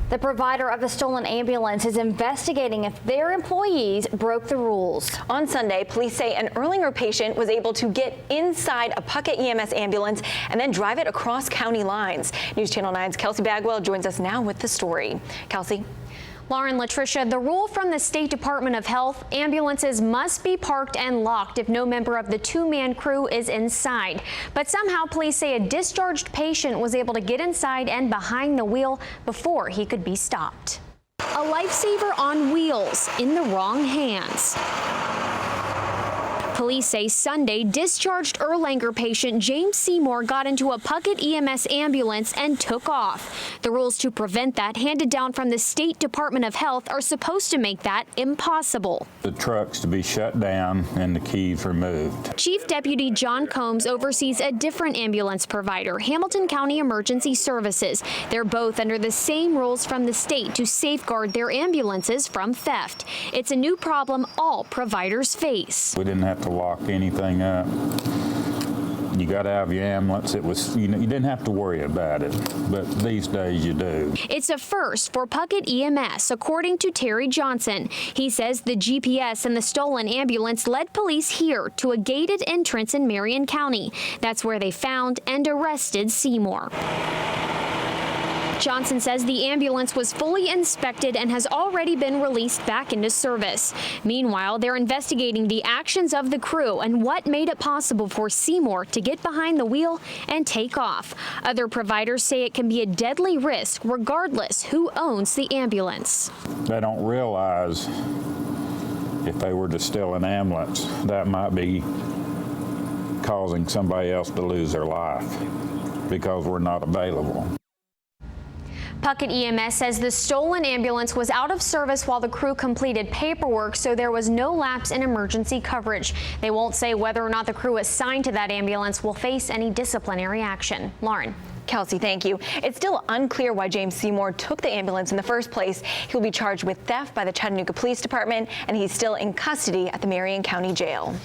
The provider of the stolen ambulance is investigating if their employees broke the rules. On Sunday, police say an Erlanger patient was able to get inside a Puckett EMS ambulance and then drive it across county lines. News Channel 9's Kelsey Bagwell joins us now with the story. Kelsey. Lauren, Latricia, the rule from the State Department of Health, ambulances must be parked and locked if no member of the two-man crew is inside. But somehow police say a discharged patient was able to get inside and behind the wheel before he could be stopped. A lifesaver on wheels in the wrong hands. Police say Sunday, discharged Erlanger patient James Seymour got into a Puckett EMS ambulance and took off. The rules to prevent that, handed down from the State Department of Health, are supposed to make that impossible. The truck's to be shut down and the keys removed. Chief Deputy John Combs oversees a different ambulance provider, Hamilton County Emergency Services. They're both under the same rules from the state to safeguard their ambulances from theft. It's a new problem all providers face. We didn't have to lock anything up. You got to have your ambulance. It was, you didn't have to worry about it, but these days you do. It's a first for Puckett EMS, according to Terry Johnson. He says the GPS and the stolen ambulance led police here to a gated entrance in Marion County. That's where they found and arrested Seymour. Johnson says the ambulance was fully inspected and has already been released back into service. Meanwhile, they're investigating the actions of the crew and what made it possible for Seymour to get behind the wheel and take off. Other providers say it can be a deadly risk regardless who owns the ambulance. They don't realize if they were to steal an ambulance, that might be causing somebody else to lose their life because we're not available. Puckett EMS says the stolen ambulance was out of service while the crew completed paperwork, so there was no lapse in emergency coverage. They won't say whether or not the crew assigned to that ambulance will face any disciplinary action. Lauren. Kelsey, thank you. It's still unclear why James Seymour took the ambulance in the first place. He'll be charged with theft by the Chattanooga Police Department, and he's still in custody at the Marion County Jail.